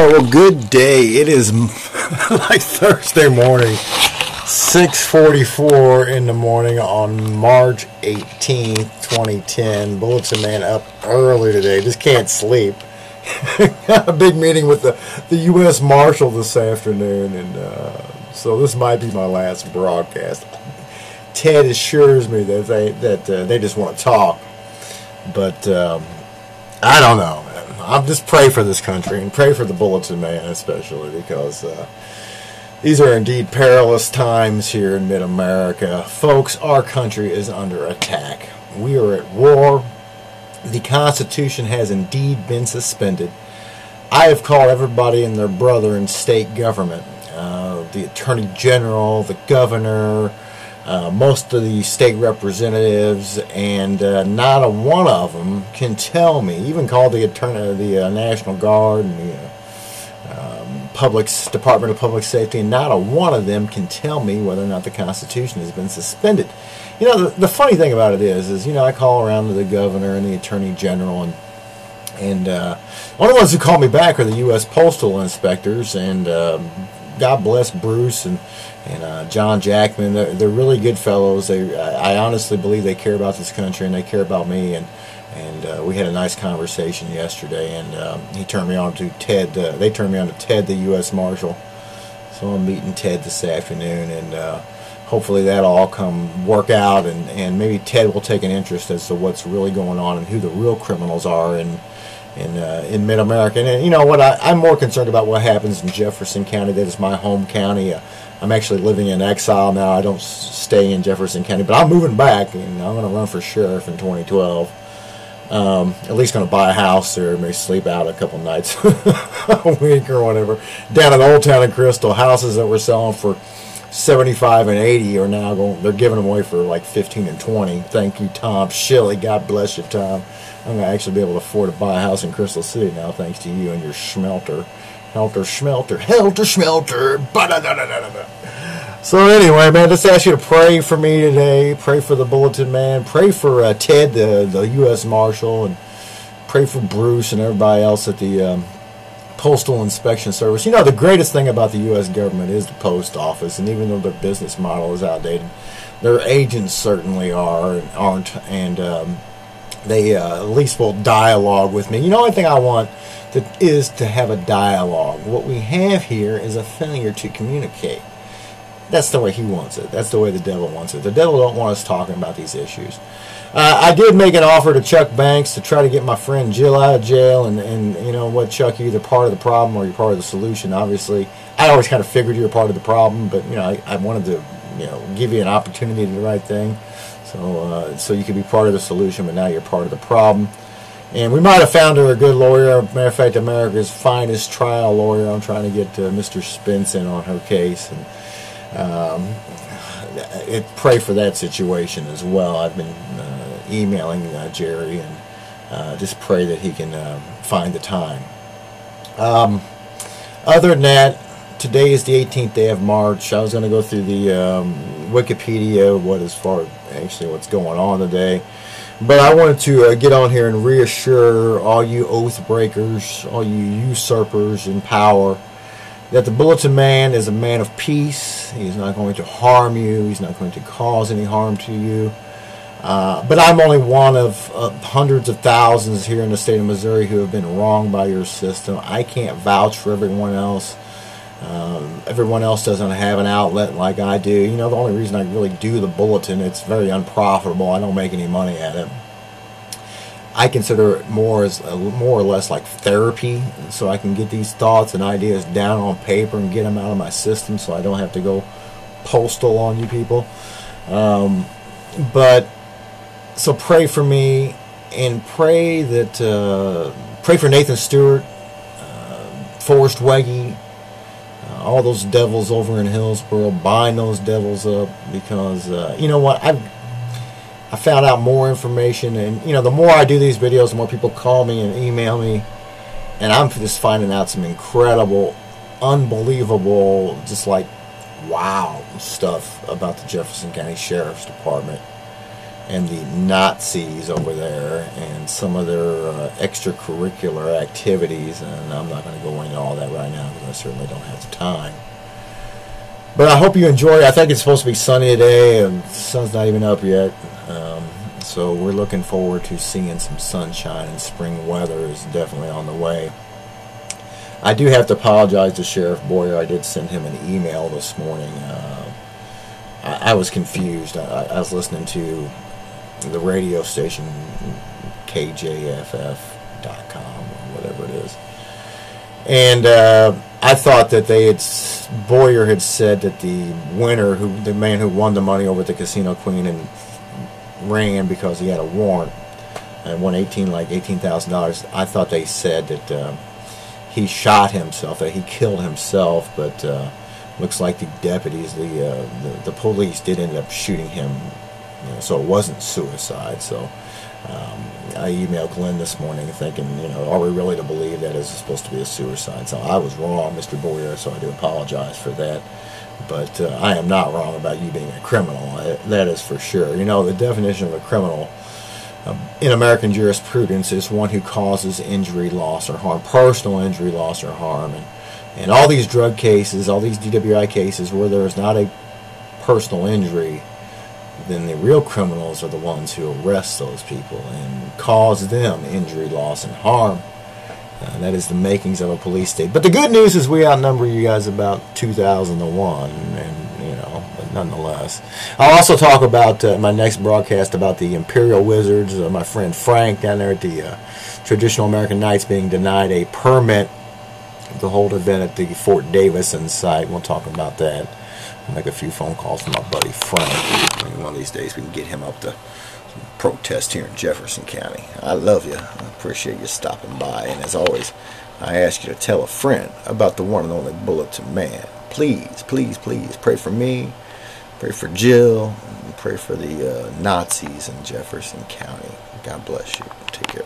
right, well, good day. It is like Thursday morning, 6:44 in the morning on March 18th, 2010. Bulletinman up early today. Just can't sleep. Got a big meeting with the US Marshal this afternoon, and so this might be my last broadcast. Ted assures me that they just want to talk, but I don't know. I'll just pray for this country and pray for the Bulletinman especially, because these are indeed perilous times here in mid-America. Folks, our country is under attack. We are at war. The Constitution has indeed been suspended. I have called everybody and their brother in state government, the Attorney General, the Governor, most of the state representatives, and not a one of them can tell me, even called the National Guard and the Department of Public Safety, and not a one of them can tell me whether or not the Constitution has been suspended. You know, the funny thing about it is I call around to the Governor and the Attorney General, and one of the ones who call me back are the U.S. Postal Inspectors, and God bless Bruce and John Jackman. They're really good fellows. I honestly believe they care about this country and they care about me. And we had a nice conversation yesterday. And he turned me on to Ted. They turned me on to Ted, the U.S. Marshal. So I'm meeting Ted this afternoon, and hopefully that'll all work out. And maybe Ted will take an interest as to what's really going on and who the real criminals are in mid-America. And you know what? I'm more concerned about what happens in Jefferson County. That is my home county. I'm actually living in exile now. I don't stay in Jefferson County, but I'm moving back, and I'm going to run for sheriff in 2012. At least going to buy a house there, maybe sleep out a couple nights a week or whatever. Down in Old Town in Crystal, houses that were selling for $75 and $80 are now they're giving them away for like $15 and $20. Thank you, Tom Shilley. God bless you, Tom. I'm going to actually be able to afford to buy a house in Crystal City now, thanks to you and your schmelter. Helter Schmelter. So anyway, man, just ask you to pray for me today. Pray for the Bulletinman. Pray for Ted, the U.S. Marshal, and pray for Bruce and everybody else at the Postal Inspection Service. You know, the greatest thing about the U.S. government is the post office, and even though their business model is outdated, their agents certainly aren't, and they at least will dialogue with me. You know, the only thing I want is to have a dialogue. What we have here is a failure to communicate. That's the way he wants it. That's the way the devil wants it. The devil don't want us talking about these issues. I did make an offer to Chuck Banks to try to get my friend Jill out of jail, and you know what, Chuck, you're either part of the problem or you're part of the solution. Obviously, I always kind of figured you were part of the problem, but you know, I wanted to, you know, give you an opportunity to do the right thing, so you could be part of the solution, but now you're part of the problem. And we might have found her a good lawyer. Matter of fact, America's finest trial lawyer. I'm trying to get Mr. Spence in on her case, and pray for that situation as well. I've been emailing Jerry, and just pray that he can find the time. Other than that, today is the 18th day of March. I was going to go through the Wikipedia, what's going on today. But I wanted to get on here and reassure all you oath breakers, all you usurpers in power, that the Bulletinman is a man of peace. He's not going to harm you. He's not going to cause any harm to you. But I'm only one of hundreds of thousands here in the state of Missouri who have been wronged by your system. I can't vouch for everyone else. Everyone else doesn't have an outlet like I do. You know, the only reason I really do the Bulletin, it's very unprofitable. I don't make any money at it. I consider it more or less like therapy, so I can get these thoughts and ideas down on paper and get them out of my system, so I don't have to go postal on you people. But so pray for me, and pray for Nathan Stewart, Forrest Weggie, all those devils over in Hillsboro. Bind those devils up, because you know what, I found out more information, and you know, the more I do these videos, the more people call me and email me, and I'm just finding out some incredible, unbelievable, just like wow stuff about the Jefferson County Sheriff's Department. and the Nazis over there and some of their extracurricular activities, and I'm not going to go into all that right now because I certainly don't have the time. But I hope you enjoy it. I think it's supposed to be sunny today, and the sun's not even up yet. So we're looking forward to seeing some sunshine, and spring weather is definitely on the way. I do have to apologize to Sheriff Boyer. I did send him an email this morning. I was confused. I was listening to the radio station KJFF.com or whatever it is, and I thought that Boyer had said that the winner, the man who won the money over at the Casino Queen and ran because he had a warrant and won $18,000. I thought they said that he shot himself, that he killed himself, but looks like the deputies, the police did end up shooting him, so it wasn't suicide. So I emailed Glenn this morning thinking, are we really to believe that is supposed to be a suicide? So I was wrong, Mr. Boyer, so I do apologize for that. But I am not wrong about you being a criminal. That is for sure. The definition of a criminal in American jurisprudence is one who causes injury, loss, or harm, personal injury, loss, or harm. And all these drug cases, all these DWI cases where there is not a personal injury, then the real criminals are the ones who arrest those people and cause them injury, loss, and harm. That is the makings of a police state. But the good news is we outnumber you guys about 2,000-1, but nonetheless. I'll also talk about my next broadcast about the Imperial Wizards, my friend Frank down there at the Traditional American Knights being denied a permit to hold an event at the Fort Davison site. We'll talk about that. I'll make a few phone calls to my buddy Frank. Maybe one of these days we can get him up to protest here in Jefferson County. I love you. I appreciate you stopping by. And as always, I ask you to tell a friend about the one and only Bulletinman. Please, please, please pray for me, pray for Jill, and pray for the Nazis in Jefferson County. God bless you. Take care.